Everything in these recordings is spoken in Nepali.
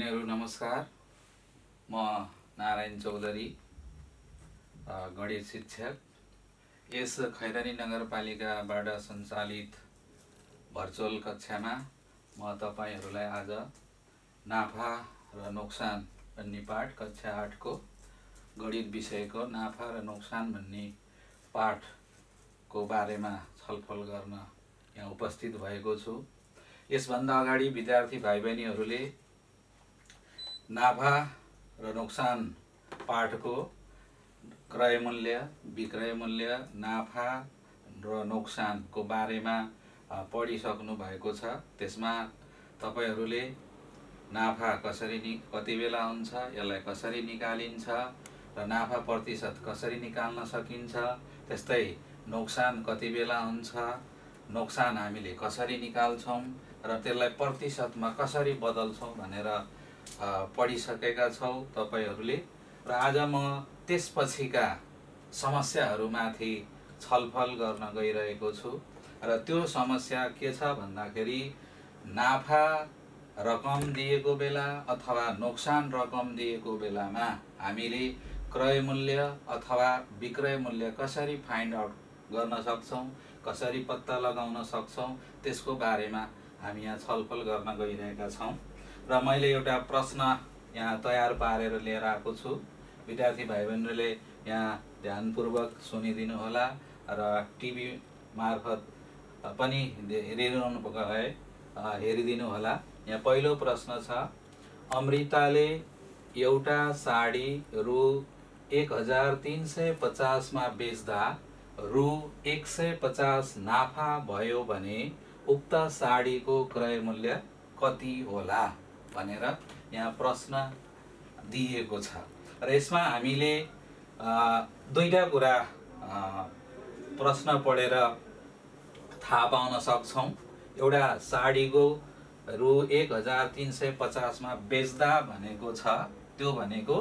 भाइबहिनीहरू नमस्कार। म नारायण चौधरी, गणित शिक्षक। यस खैरनी नगरपालिकाबाट सञ्चालित भर्चुअल कक्षामा म तपाईहरुलाई आज नाफा र नोक्सान भन्ने पाठ कक्षा 8 को गणित विषयको नाफा र नोक्सान भन्ने पाठको बारेमा छलफल गर्न यहाँ उपस्थित भएको छु। यसभन्दा अगाडि विद्यार्थी भाइबहिनीहरूले नाफा र नोक्सान पाठको क्रय मूल्य, विक्रय मूल्य, नाफा र नोक्सानको बारेमा पढिसक्नु भएको छ। त्यसमा तपाईहरुले नाफा कति बेला हुन्छ, यसलाई कसरी निकालिन्छ र नाफा प्रतिशत कसरी निकाल्न सकिन्छ, त्यस्तै नोक्सान कति बेला हुन्छ, नोक्सान हामीले कसरी निकाल्छौं र त्यसलाई प्रतिशतमा कसरी बदल्छौं भनेर पढिसकेका छौ तपाईहरुले। र आज म त्यसपछिका समस्याहरुमाथि छलफल गर्न गइरहेको छु। र त्यो समस्या के छ भन्दाखेरि नाफा रकम दिएको बेला अथवा नोक्सान रकम दिएको बेलामा हामीले क्रय मूल्य अथवा विक्रय मूल्य कसरी फाइन्ड आउट गर्न सक्छौं, कसरी पत्ता लगाउन सक्छौं, त्यसको बारेमा हामी यहाँ छलफल गर्न गइरहेका छौं। र मैले एउटा प्रश्न यहाँ तयार पारेर लिएर आएको छु। विद्यार्थी भाइबहिनीहरूले यहाँ ध्यानपूर्वक सुनिदिनु होला र टिभी मार्फत पनि हेरिदिनु होला। यहाँ पहिलो प्रश्न छ, अमृताले एउटा साडी रु 1350 मा बेच्दा रु 150 नाफा भयो भने उक्त साडीको क्रय मूल्य कति होला भनेर यहाँ प्रश्न दिएको छ। र यसमा हामीले दुईटा कुरा प्रश्न पढेर थाहा पाउन सक्छौं। एउटा साडीको रु 1350 मा बेच्दा भनेको छ, त्यो भनेको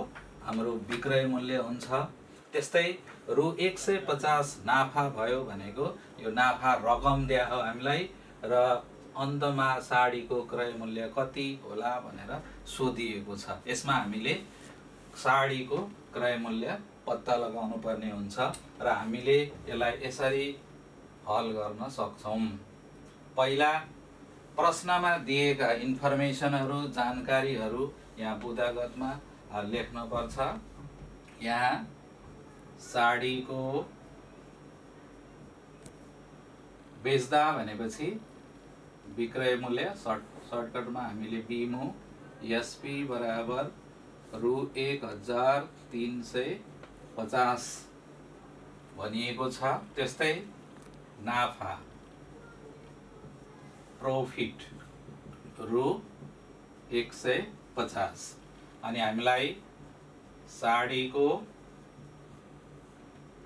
हाम्रो विक्रय मूल्य हुन्छ। त्यस्तै रु 150 नाफा भयो भनेको यो नाफा रकम दिया हो हामीलाई र अन्तमा साडीको क्रय मूल्य कति होला भनेर सोधिएको छ। यसमा हामीले साडीको क्रय मूल्य पत्ता लगाउनु पर्ने हुन्छ र हामीले यसलाई यसरी हल गर्न सक्छौं। पहिला प्रश्नमा दिएका इन्फर्मेसनहरु, जानकारीहरु यहाँ बुदागतमा लेख्न पर्छ। यहाँ साडीको बेच्दा भनेपछि विक्रय मूल्य सर्टकटमा हामीले लिमु एसपी बराबर रु 1350 भनिएको छ। त्यस्तै नाफा प्रॉफिट रु 150 अनि हामीलाई साडीको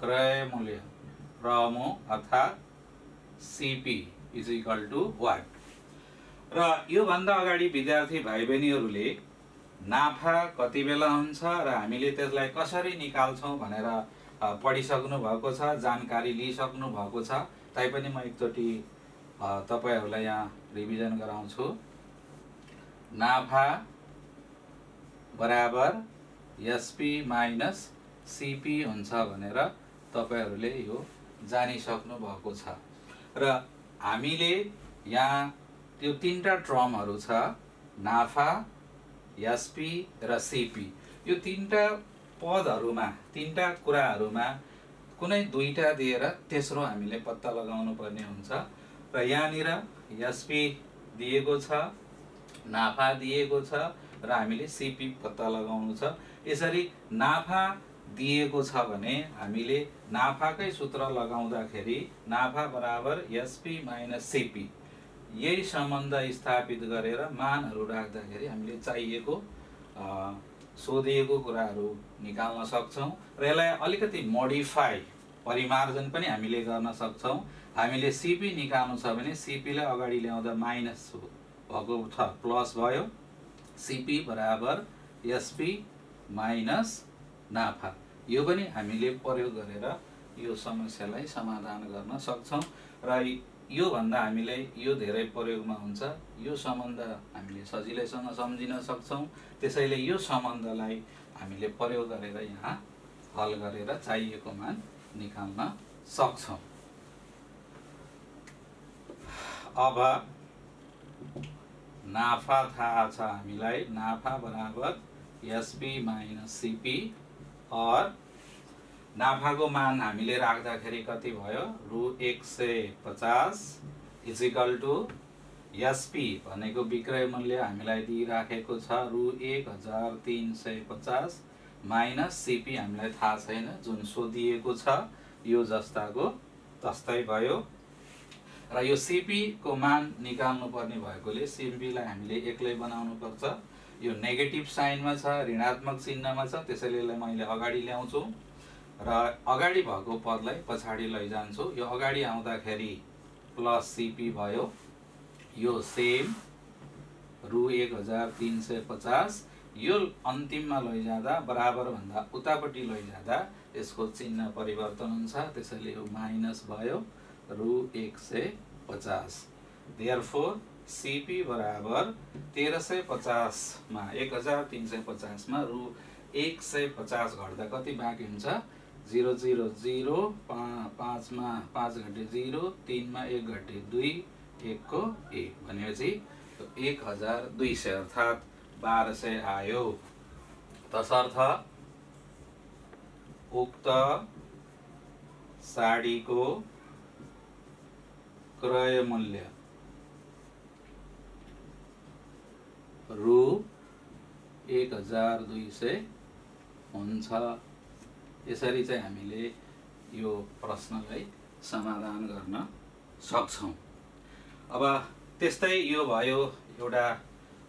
क्रय मूल्य प्रमो अर्थात CP is equal to what. र यो भन्दा अगाडि विद्यार्थी भाइबहिनीहरूले नाफा कति बेला हुन्छ र हामीले त्यसलाई कसरी निकाल्छौं भनेर पढिसक्नु भएको छ, जानकारी लिइसक्नु भएको छ। तैपनि म एकचोटी तपाईहरुलाई यहाँ रिभिजन गराउँछु। नाफा बराबर एसपी माइनस सीपी हुन्छ भनेर तपाईहरुले यो जानिसक्नु भएको छ। र हामीले यहाँ त्यो तीनटा टर्महरु छ, नाफा, एसपी र सीपी। यो तीनटा पदहरुमा, तीनटा कुराहरुमा कुनै दुईटा दिएर तेस्रो हामीले पत्ता लगाउनु पर्ने हुन्छ। र यहाँनिर एसपी दिएको छ, नाफा दिएको छ र हामीले सीपी पत्ता लगाउनु छ। यसरी नाफा दिएको छ भने हामीले नाफाकै सूत्र लगाउँदाखेरि नाफा बराबर एसपी माइनस सीपी यही सम्बन्ध स्थापित गरेर मानहरु राख्दाखेरि हामीले चाहिएको सोधिएको कुराहरु निकाल्न सक्छौं। र यसलाई अलिकति मोडिफाई परिमार्जन पनि हामीले गर्न सक्छौं। हामीले सीपी निकाल्नु छ भने सीपी लाई अगाडि ल्याउँदा माइनस भएको छ, प्लस भयो। सीपी बराबर एसपी माइनस नाफा यो पनि हामीले प्रयोग गरेर यो समस्यालाई समाधान गर्न सक्छौं। र यो भन्दा हामीले यो धेरै प्रयोगमा हुन्छ। यो सम्बन्ध हामीले सजिलैसँग सम्झिन सक्छौँ। त्यसैले यो सम्बन्धलाई हामीले प्रयोग गरेर यहाँ हल गरेर चाहिएको मान निकाल्न सक्छौँ। अब नाफा थाहा छ हामीलाई, नाफा बराबर एसपी माइनस सीपी, और नाफाको मान हामीले राख्दाखेरि कति भयो, रु 150 इज इक्वल टु एसपी भनेको विक्रय मूल्य हामीलाई दिइराखेको छ रु 1350 माइनस सीपी हामीलाई थाहा छैन, जुन सोधिएको छ यो जस्ताको तस्तै भयो। र यो सीपी को मान निकाल्नु पर्ने भएकोले सीपीलाई हामीले एक्लै बनाउनु पर्छ। यो नेगेटिभ साइनमा छ, ऋणात्मक चिन्हमा छ, त्यसैले यसलाई मैले अगाडि ल्याउँछु र अगाडि भएको पदलाई पछाडि लैजान्छु। यो अगाडि आउँदाखेरि प्लस सीपी भयो, यो सेम रु 1350, यो अन्तिममा लैजाँदा बराबर भन्दा उतापट्टि लैजाँदा यसको चिन्ह परिवर्तन हुन्छ, त्यसैले यो माइनस भयो रु 150। देयरफोर सीपी बराबर 1350 मा 1350 मा रु 150 घट्दा कति बाँकी हुन्छ, 0 0 0, 5 मा 5 घटे 0, 3 मा 1 घटे 2, 1 को 1 भनेपछि 1200 अर्थात् 1200 आयो। तसर्थ उक्त साडीको क्रय मूल्य रु 1200 हुन्छ। यसरी चाहिँ हामीले यो प्रश्नलाई समाधान गर्न सक्छौं। अब त्यस्तै यो भयो एउटा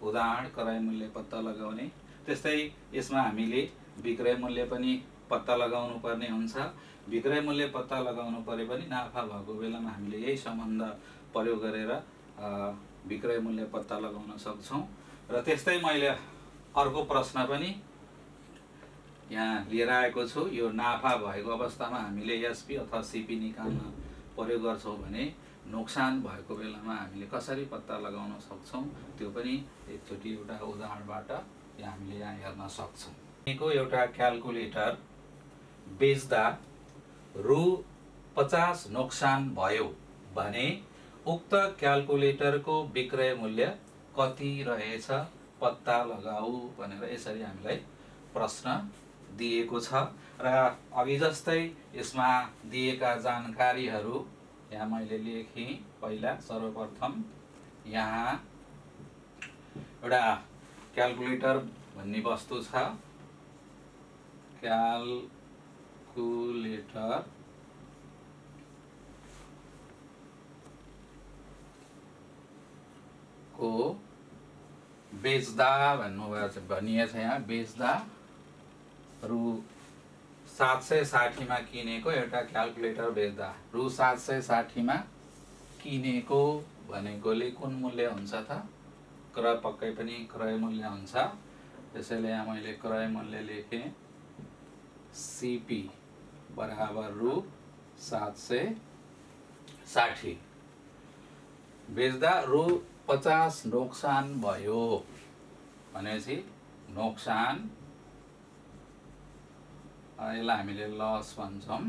उदाहरण क्रय मूल्य पत्ता लगाउने। त्यस्तै यसमा हामीले विक्रय मूल्य पनि पत्ता लगाउनु पर्ने हुन्छ। विक्रय मूल्य पत्ता लगाउनु परे पनि नाफा भएको बेलामा हामीले यही सम्बन्ध प्रयोग गरेर विक्रय मूल्य पत्ता लगाउन सक्छौं। र त्यस्तै मैले अर्को प्रश्न पनि यहाँ लिएर आएको छु। यो नाफा भएको अवस्थामा हामीले एसपी अथवा सीपी निकाल्न प्रयोग गर्छौं भने नोक्सान भएको बेलामा हामीले कसरी पत्ता लगाउन सक्छौं त्यो पनि एकचोटि एउटा उदाहरणबाट हामीले यहाँ हेर्न सक्छौं। यो एउटा क्याल्कुलेटर बेच्दा रु 50 नोक्सान भयो भने उक्त क्याल्कुलेटरको विक्रय मूल्य कति रहेछ पत्ता लगाऊ भनेर यसरी हामीलाई प्रश्न दिएको छ। र अघि जस्तै यसमा दिएका जानकारीहरू यहाँ मैले लेखेँ। पहिला सर्वप्रथम यहाँ एउटा क्याल्कुलेटर भन्ने वस्तु छ। क्याल्कुलेटर को बेच्दा भनिएको छ यहाँ, बेच्दा रु 760 मा किनेको एउटा क्याल्कुलेटर बेच्दा रु 760 मा किनेको भनेकोले कुन मूल्य हुन्छ त? क्रय पक्कै पनि क्रय मूल्य हुन्छ। त्यसैले यहाँ मैले क्रय मूल्य लेखेँ सीपी बराबर रु 760। बेच्दा रु 50 नोक्सान भयो भनेपछि नोक्सान यसलाई हामीले लस भन्छौं।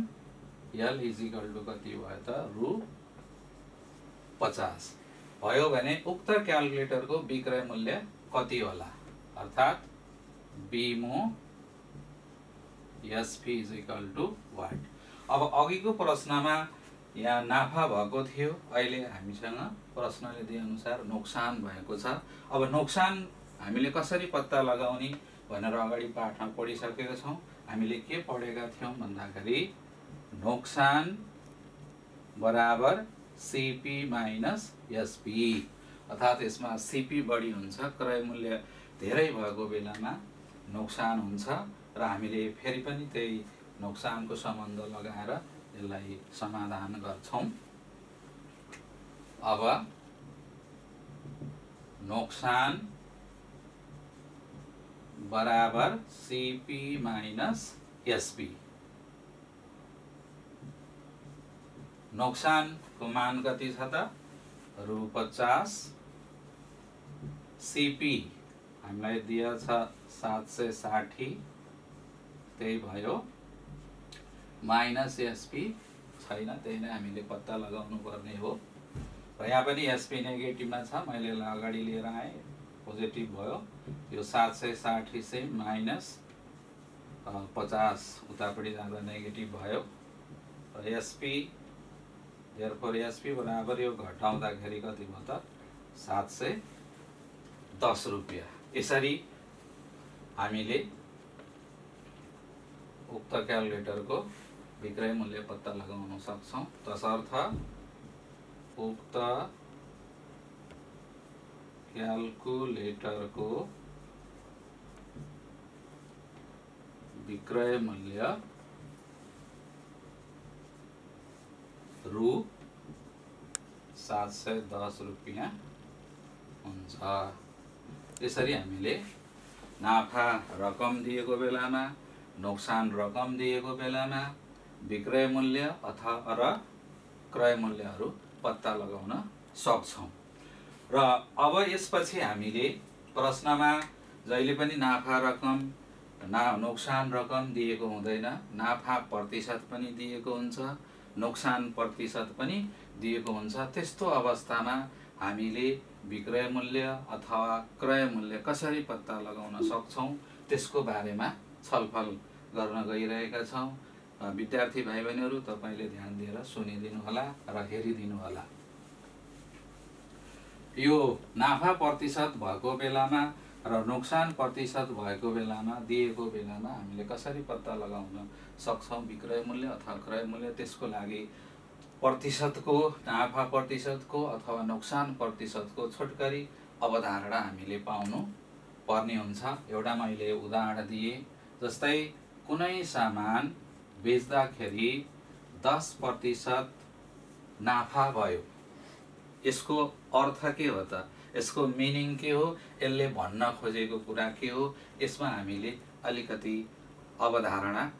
यल इज इक्वल टु कति भयो त रु 50 भयो भने उक्त क्याल्कुलेटरको विक्रय मूल्य कति होला अर्थात् बीमो SP is equal to what. अब अघिको प्रश्नमा यहाँ नाफा भएको थियो, अहिले हामीसँग प्रश्नले दिए अनुसार नोक्सान भएको छ। अब नोक्सान हामीले कसरी पत्ता लगाउने भनेर अगाडि पाठमा पढिसकेका छौं। हामीले के पढेका थियौं भन्दाखेरि नोक्सान बराबर सीपी माइनस एसपी, अर्थात् यसमा सीपी बढी हुन्छ, क्रय मूल्य धेरै भएको बेलामा नोक्सान हुन्छ। र हामीले फेरि पनि त्यही नोक्सानको सम्बन्ध लगाएर यसलाई समाधान गर्छौं। अब नोक्सान बराबर सीपी माइनस एसपी। नोक्सानको मान कति छ त रु 50, सिपी हामीलाई दिया छ 760, त्यही भयो, माइनस एसपी छैन, त्यही नै हामीले पत्ता लगाउनु पर्ने हो। र यहाँ पनि एसपी नेगेटिभमा छ, मैले अगाडि लिएर आएँ, पोजिटिभ भयो। यो 760 चाहिँ माइनस 50 उतापट्टि जाँदा नेगेटिभ भयो। र एसपी देयरफोर एसपी बराबर यो घटाउँदाखेरि कति भयो त 710 रुपियाँ। यसरी हामीले उक्त क्यालकुलेटरको विक्रय मूल्य पत्ता लगाउन सक्छौं। तसर्थ उक्त क्यालकुलेटरको विक्रय मूल्य रु 710 रुपियाँ हुन्छ। यसरी हामीले नाफा रकम दिएको बेलामा, नोक्सान रकम दिएको बेलामा विक्रय मूल्य अथवा र क्रय मूल्यहरू पत्ता लगाउन सक्छौं। र अब यसपछि हामीले प्रश्नमा जहिले पनि नाफा रकम नोक्सान रकम दिएको हुँदैन, नाफा प्रतिशत पनि दिएको हुन्छ, नोक्सान प्रतिशत पनि दिएको हुन्छ। त्यस्तो अवस्थामा हामीले विक्रय मूल्य अथवा क्रय मूल्य कसरी पत्ता लगाउन सक्छौं त्यसको बारेमा छलफल गर्न गइरहेका छौं। विद्यार्थी भाइ बहिनीहरू, तपाईले ध्यान दिएर सुनिदिनु होला र हेरिदिनु होला। यो नाफा प्रतिशत भएको बेलामा र नोक्सान प्रतिशत भएको बेलामा दिएको बेलामा हामीले कसरी पत्ता लगाउन सक्छौं विक्रय मूल्य अथवा क्रय मूल्य, त्यसको लागि प्रतिशतको, नाफा प्रतिशतको अथवा नोक्सान प्रतिशतको छोटकरी अवधारणा हामीले पाउनु पर्ने हुन्छ। एउटा मैले उदाहरण दिए, जस्तै कुनै सामान बेच्दाखेरि 10% नाफा भयो, यसको अर्थ के हो त, यसको मिनिङ के हो, यसले भन्न खोजेको कुरा के हो, यसमा हामीले अलिकति अवधारणा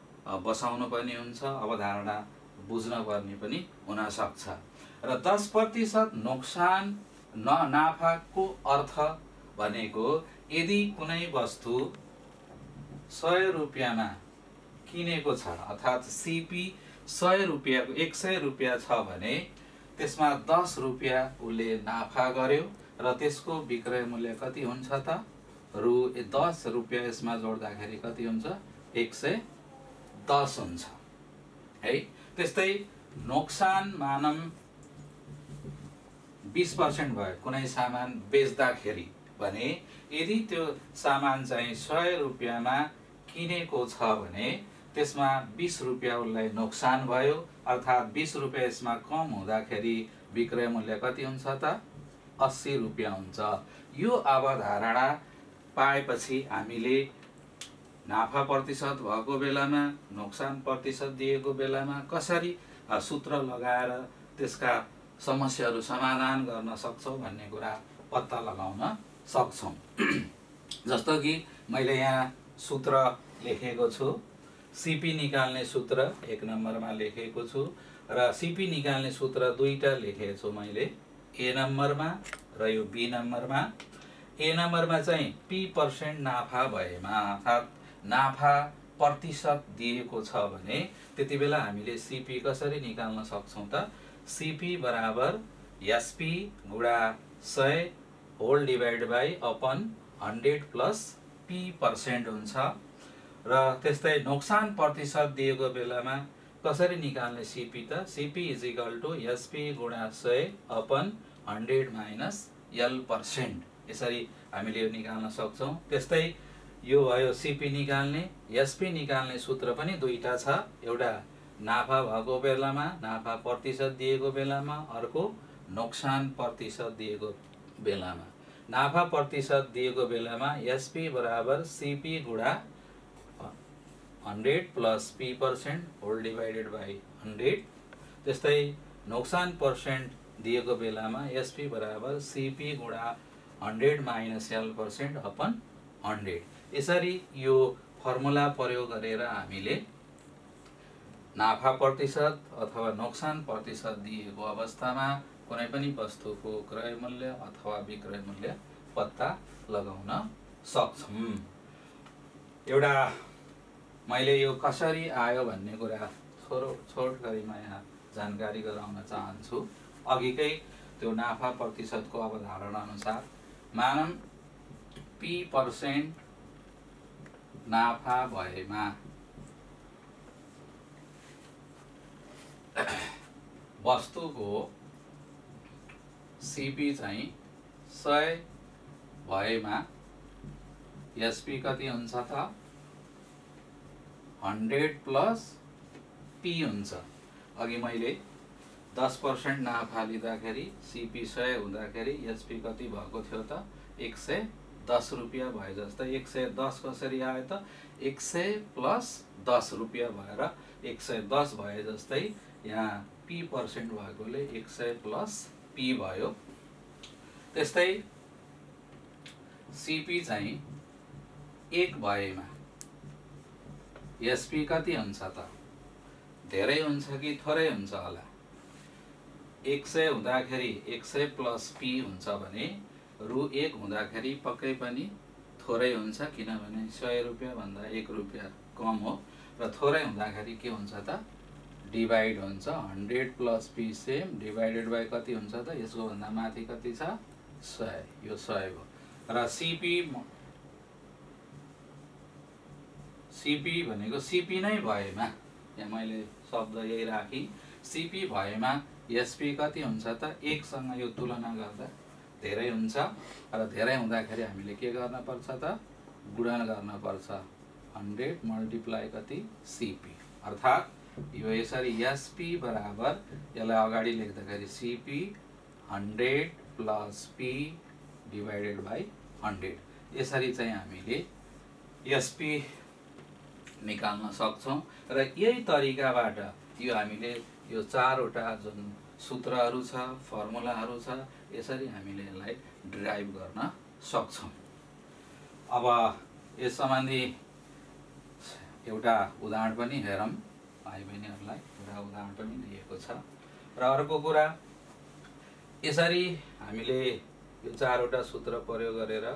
बसाउनु पर्ने हुन्छ, अवधारणा बुझ्न पर्ने पनि हुन सक्छ। र 10% नोक्सान नाफाको अर्थ भनेको यदि कुनै वस्तु 100 रुपियाँमा किनेको छ अर्थात् सीपी 100 रुपियाँको 100 रुपियाँ छ भने त्यसमा 10 रुपियाँ उसले नाफा गर्यो र त्यसको विक्रय मूल्य कति हुन्छ त रु 10 रुपियाँ यसमा जोड्दाखेरि कति हुन्छ 110 हुन्छ है। त्यस्तै नोक्सान मानम 20% भयो कुनै सामान बेच्दाखेरि भने यदि त्यो सामान चाहिँ 100 रुपियाँमा किनेको छ भने त्यसमा 20 रुपियाँ उसलाई नोक्सान भयो, अर्थात् 20 रुपियाँ यसमा कम हुँदाखेरि विक्रय मूल्य कति हुन्छ त 80 रुपियाँ हुन्छ। यो अवधारणा पाएपछि हामीले नाफा प्रतिशत भएको बेलामा, नोक्सान प्रतिशत दिएको बेलामा कसरी सूत्र लगाएर त्यसका समस्याहरू समाधान गर्न सक्छौं भन्ने कुरा पत्ता लगाउन सक्छौं। जस्तो कि मैले यहाँ सूत्र लेखेको छु, सीपी निकाल्ने सूत्र 1 नम्बरमा लेखेको छु र सीपी निकाल्ने सूत्र दुईटा लेखेको छु मैले, ए नम्बरमा र यो बी नम्बरमा। ए नम्बरमा चाहिँ p% नाफा भएमा अर्थात् नाफा प्रतिशत दिएको छ भने त्यति बेला हामीले सीपी कसरी निकाल्न सक्छौं त, सीपी बराबर एसपी गुणा 100 whole divide by upon 100 plus p% हुन्छ। र त्यस्तै नोक्सान प्रतिशत दिएको बेलामा कसरी निकाल्ने सीपी त, CP is equal to SP गुणा 100 अपन 100 माइनस l%, यसरी हामीले यो निकाल्न सक्छौं। त्यस्तै यो भयो सीपी निकाल्ने, एसपी निकाल्ने सूत्र पनि दुईटा छ, एउटा नाफा भएको बेलामा, नाफा प्रतिशत दिएको बेलामा, अर्को नोक्सान प्रतिशत दिएको बेलामा। नाफा प्रतिशत दिएको बेलामा एसपी बराबर सीपी गुणा 100 plus p% whole divided by 100। त्यस्तै नोक्सान पर्सेंट दिएको बेलामा एसपी बराबर सीपी गुणा 100 माइनस l% अपन 100। यसरी यो फर्मुला प्रयोग गरेर हामीले नाफा प्रतिशत अथवा नोक्सान प्रतिशत दिएको अवस्थामा कुनै पनि वस्तुको क्रय मूल्य अथवा विक्रय मूल्य पत्ता लगाउन सक्छौँ। एउटा मैले यो कसरी आयो भन्ने कुरा छोटकरीमा यहाँ जानकारी गराउन चाहन्छु। अघिकै त्यो नाफा प्रतिशतको अवधारणा अनुसार मानौँ P% नाफा भएमा वस्तुको CP चाहिँ 100 भएमा SP कति हुन्छ त 100 प्लस P हुन्छ। अघि मैले 10% नाफा लिँदाखेरि CP 100 हुँदाखेरि SP कति भएको थियो त 110 रुपियाँ भए जस्तै 110 कसरी आयो त 100 प्लस 10 रुपियाँ भएर 110 भए जस्तै यहाँ P% भएकोले 100 प्लस P भयो। त्यस्तै CP चाहिँ 1 भएमा SP कति हुन्छ त धेरै हुन्छ कि थोरै हुन्छ होला। 100 हुँदाखेरि 100 प्लस P हुन्छ भने रु 1 हुँदाखेरि पक्कै पनि थोरै हुन्छ, किनभने 100 रुपियाँ भन्दा 1 रुपियाँ कम हो। र थोरै हुँदाखेरि के हुन्छ त डिभाइड हुन्छ। 100 plus P same divided by कति हुन्छ त यसको भन्दा माथि कति छ 100, यो 100 हो। र CP भनेको CP नै भएमा, यहाँ मैले शब्द यही राखी, CP भएमा SP कति हुन्छ त 1 सँग यो तुलना गर्दा धेरै हुन्छ। र धेरै हुँदाखेरि हामीले के गर्न पर्छ त गुणन गर्न पर्छ। 100 मल्टिप्लाई कति CP, अर्थात् यो यसरी SP बराबर यसलाई अगाडि लेख्दाखेरि CP 100 plus P divided by 100, यसरी चाहिँ हामीले SP निकाल्न सक्छौँ। र यही तरिकाबाट यो हामीले यो 4वटा जुन सूत्रहरू छ फर्मुलाहरू छ यसरी हामीले यसलाई ड्राइभ गर्न सक्छौँ। अब यस सम्बन्धी एउटा उदाहरण पनि हेरौँ। भाइ बहिनीहरूलाई एउटा उदाहरण पनि दिएको छ। र अर्को कुरा यसरी हामीले यो 4वटा सूत्र प्रयोग गरेर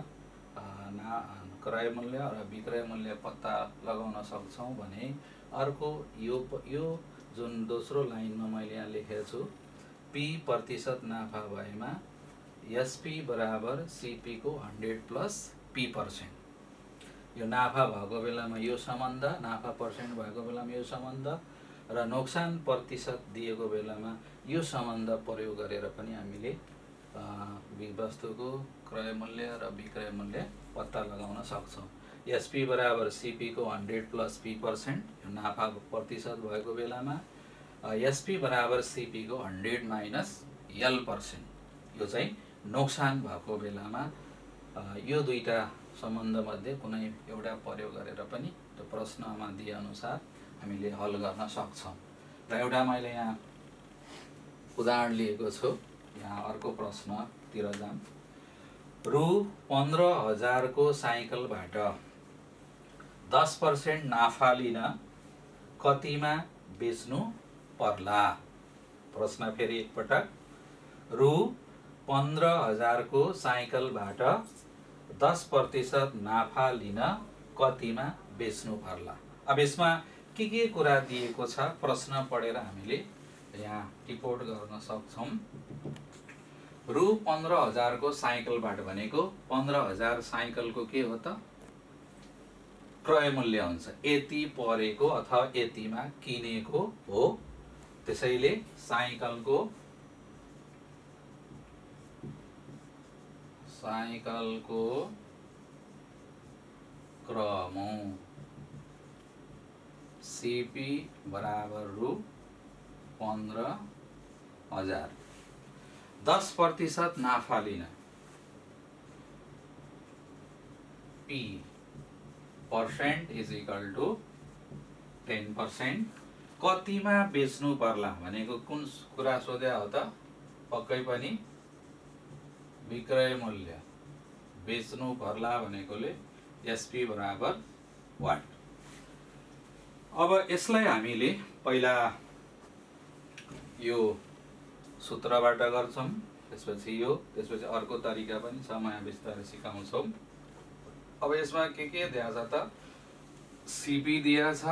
क्रय मूल्य र विक्रय मूल्य पत्ता लगाउन सक्छौँ भने अर्को यो जुन दोस्रो लाइनमा मैले यहाँ लेखेको छु P% नाफा भएमा SP बराबर CP को 100 प्लस P%। यो नाफा भएको बेलामा यो सम्बन्ध, नाफा पर्सेन्ट भएको बेलामा यो सम्बन्ध र नोक्सान प्रतिशत दिएको बेलामा यो सम्बन्ध प्रयोग गरेर पनि हामीले वस्तुको क्रय मूल्य र विक्रय मूल्य पत्ता लगाउन सक्छौँ। SP बराबर CP को 100 प्लस P%, यो नाफा प्रतिशत भएको बेलामा SP बराबर CP को 100 माइनस L%, यो चाहिँ नोक्सान भएको बेलामा यो दुईटा सम्बन्ध मध्ये कुनै एउटा प्रयोग गरेर पनि त्यो प्रश्नमा दिए अनुसार हामीले हल गर्न सक्छौँ। र एउटा मैले यहाँ उदाहरण लिएको छु। यहाँ अर्को प्रश्नतिर जाम। रु 15,000 को साइकलबाट 10% नाफा लिन कतिमा बेच्नु पर्ला? प्रश्न फेरि एकपटक। रु 15,000 को साइकलबाट 10% नाफा लिन कतिमा बेच्नु पर्ला? अब यसमा के कुरा दिएको छ प्रश्न पढेर हामीले यहाँ टिपोट गर्न सक्छौँ। रु 15,000 को साइकलबाट भनेको 15,000 साइकलको के हो त क्रय मूल्य हुन्छ, यति परेको अथवा यतिमा किनेको हो। त्यसैले साइकलको क्रम CP बराबर रु 15,000, 10% नाफा लिन P% इज इक्वल टु 10%, कतिमा बेच्नु पर्ला भनेको कुन कुरा सोध्या हो त? पक्कै पनि विक्रय मूल्य बेच्नु पर्ला भनेकोले SP बराबर 1। अब यसलाई हामीले पहिला यो सूत्रबाट गर्छौं, त्यसपछि यो, त्यसपछि अर्को तरिका पनि छ, म यहाँ बिस्तारै सिकाउँछौं। अब यसमा के दिया छ त, सीपी दिया छ,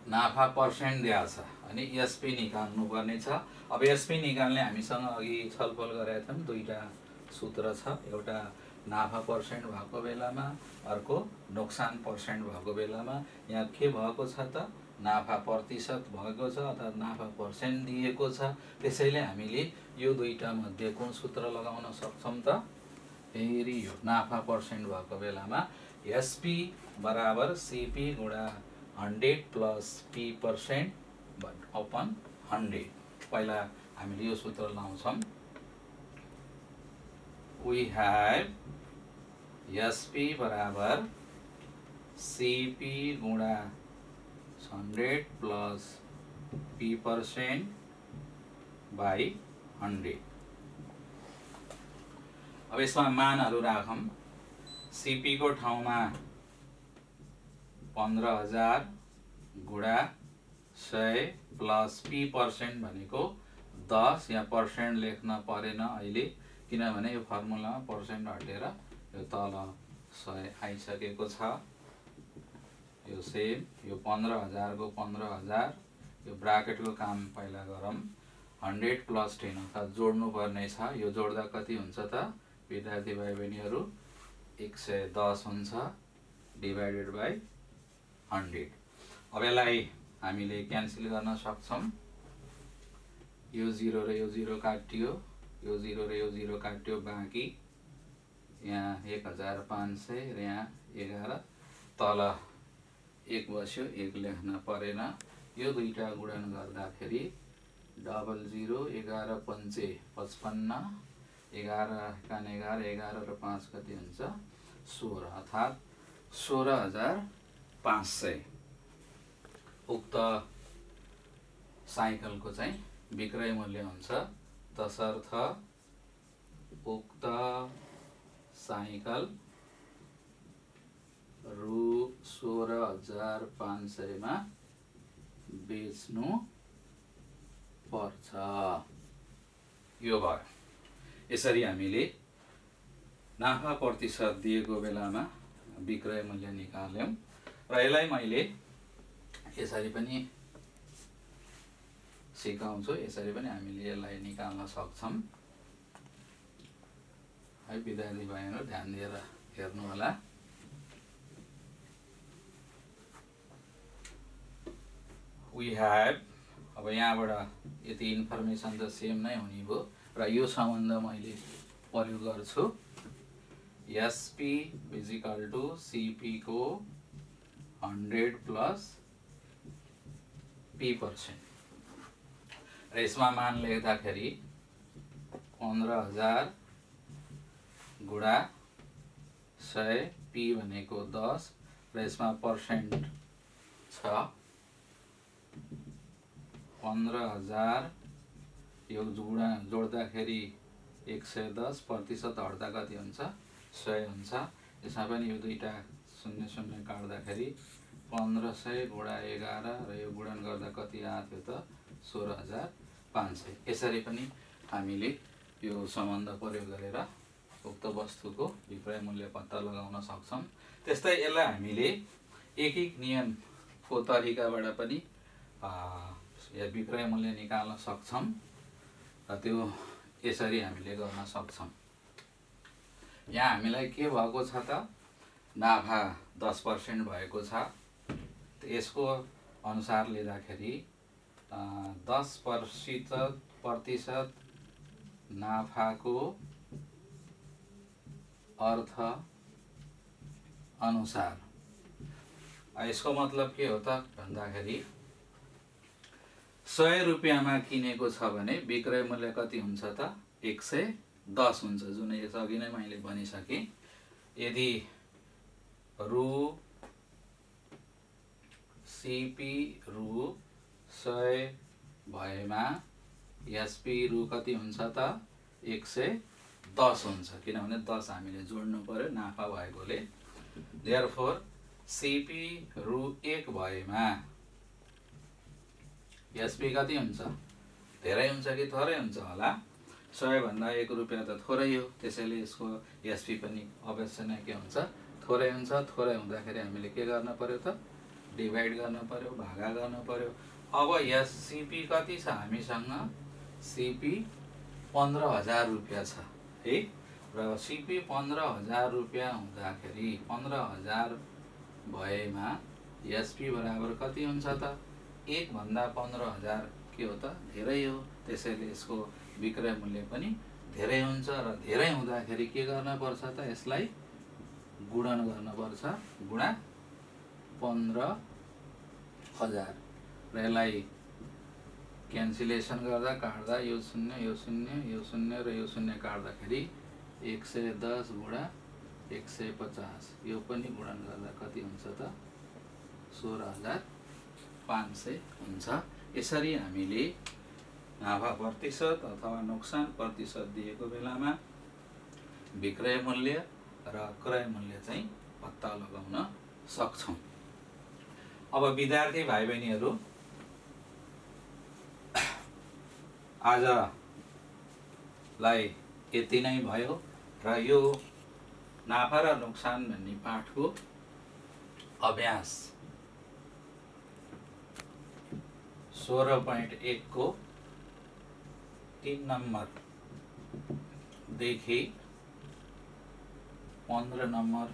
नाफा पर्सेन्ट दिया छ, अनि एसपी निकाल्नु पर्ने छ। अब एसपी निकाल्ने हामीसँग अघि छलफल गरेका थियौं, दुईटा सूत्र छ, एउटा नाफा पर्सेन्ट भएको बेलामा, अर्को नोक्सान पर्सेन्ट भएको बेलामा। यहाँ के भएको छ त, नाफा प्रतिशत भएको छ अर्थात् नाफा पर्सेन्ट दिएको छ। त्यसैले हामीले यो दुईटा मध्ये कुन सूत्र लगाउन सक्छौं त, फेरि यो नाफा पर्सेन्ट भएको बेलामा एसपी बराबर सीपी गुणा 100 प्लस पी पर्सेन्ट अपन 100। पहिला हामीले यो सूत्र लाउँछौं, we have SP बराबर CP गुणा 100 प्लस P पर्सेन्ट बाई 100। अब यसमा मानहरू राखौं, CP को ठाउँमा 15,000 गुणा 100 प्लस P पर्सेन्ट भनेको 10। यहाँ पर्सेन्ट लेख्न परेन अहिले, किनभने यो फर्मुलामा पर्सेन्ट हटेर यो तल 100 आइसकेको छ। यो सेम, यो 15,000 को 15,000, यो ब्राकेटको काम पहिला गरौँ। 100 प्लस 10 अर्थात् जोड्नु पर्ने छ। यो जोड्दा कति हुन्छ त विद्यार्थी भाइ बहिनीहरू, 110 हुन्छ डिभाइडेड बाई 100। अब यसलाई हामीले क्यान्सल गर्न सक्छौं। यो 0 र यो 0 काटियो, यो 0 र यो 0 काट्यो, बाँकी यहाँ 1500 र यहाँ 11, तल 1 बस्यो, 1 लेख्न परेन। यो दुईटा गुणन गर्दाखेरि 00, 11 पंचे 55, 11 कान 11, 11 र 5 कति हुन्छ 16, अर्थात् 16,500 उक्त साइकलको चाहिँ विक्रय मूल्य हुन्छ। तसर्थ उक्त साइकल रु 16,500 मा बेच्नु पर्छ। यो भयो। यसरी हामीले नाफा प्रतिशत दिएको बेलामा विक्रय मूल्य निकाल्यौं र यसलाई मैले यसरी पनि सिकाउँछु, यसरी पनि हामीले यसलाई निकाल्न सक्छौं है। विद्यार्थी भाइहरु ध्यान दिएर हेर्नु होला। We have, अब यहाँबाट यति इन्फर्मेसन त सेम नै हुने भयो र यो सम्बन्ध मैले प्रयोग गर्छु। SP = CP को 100 प्लस P पर्सेन्ट र यसमा मान लेख्दाखेरि 15,000 गुणा 100, P भनेको 10 र यसमा पर्सेन्ट छ 15,000, यो जोड्दाखेरि 110, प्रतिशत हट्दा कति हुन्छ 100 हुन्छ। यसमा पनि यो दुईटा 0 काट्दाखेरि 1500 गुणा 11 र यो गुणन गर्दा कति आयो त 16,500। यसरी पनि हामीले यो सम्बन्ध प्रयोग गरेर उक्त वस्तुको विक्रय मूल्य पत्ता लगाउन सक्छौं। त्यस्तै यसलाई हामीले एक नियमको तरिकाबाट पनि या विक्रय मूल्य निकाल्न सक्छौं र त्यो यसरी हामीले गर्न सक्छौं। यहाँ हामीलाई के भएको छ त, नाफा 10% भएको छ। यसको अनुसार लिँदाखेरि 10% नाफाको अर्थ अनुसार, यसको मतलब के हो त भन्दाखेरि 100 रुपैयाँमा किनेको छ भने विक्रय मूल्य कति हुन्छ त 110 हुन्छ, जुन यस अघि नै मैले भनिसके। यदि रु सीपी रु 100 भएमा एसपी रु कति हुन्छ त 110 हुन्छ, किनभने 10 हामीले जोड्नु पर्यो नाफा भएकोले। देयरफोर सीपी रु 1 भएमा एसपी कति हुन्छ? धेरै हुन्छ कि थोरै हुन्छ होला? 100 भन्दा 1 रुपैयाँ त थोरै हो, त्यसैले यसको एसपी पनि अवश्य नै के हुन्छ? थोरै हुन्छ। थोरै हुँदाखेरि हामीले के गर्न पर्यो त? डिभाइड गर्न पर्यो, भागा गर्न पर्यो। अब यस सिपी कति छ हामीसँग? सिपी 15,000 रुपैयाँ छ है। र सिपी 15,000 रुपैयाँ हुँदाखेरि 15,000 भएमा एसपी बराबर कति हुन्छ त? 1 भन्दा 15,000 के हो त? धेरै हो। त्यसैले यसको विक्रय मूल्य पनि धेरै हुन्छ। र धेरै हुँदाखेरि के गर्न पर्छ त? यसलाई गुणन गर्न पर्छ, गुणा 15,000। र यसलाई क्यान्सिलेसन गर्दा काट्दा यो 0 यो 0 यो 0 र यो 0 काट्दाखेरि 110 गुणा 150, यो पनि गुणन गर्दा कति हुन्छ त? 16,500 हुन्छ। यसरी हामीले नाफा प्रतिशत अथवा नोक्सान प्रतिशत दिएको बेलामा विक्रय मूल्य र क्रय मूल्य चाहिँ पत्ता लगाउन सक्छौँ। अब विद्यार्थी भाइ बहिनीहरू, आजलाई यति नै भयो। र यो नाफा र नोक्सान भन्ने पाठको अभ्यास 16.1 को 3 नम्बर देखि 15 नम्बर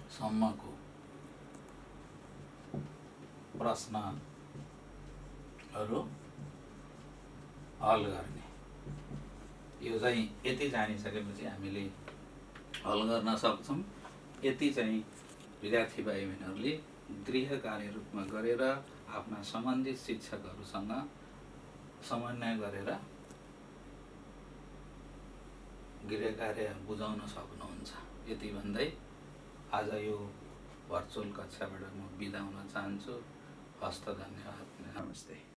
सम्मको प्रश्नहरू हल गर्ने। यो चाहिँ यति जानिसकेपछि हामीले हल गर्न सक्छौँ। यति चाहिँ विद्यार्थी भाइ बहिनीहरूले गृह कार्य रूपमा गरेर आफ्ना सम्बन्धित शिक्षकहरूसँग समन्वय गरेर गृह कार्य बुझाउन सक्नुहुन्छ। यति भन्दै आज यो भर्चुअल कक्षाबाट म बिदा हुन चाहन्छु। हस्त, धन्यवाद, नमस्ते।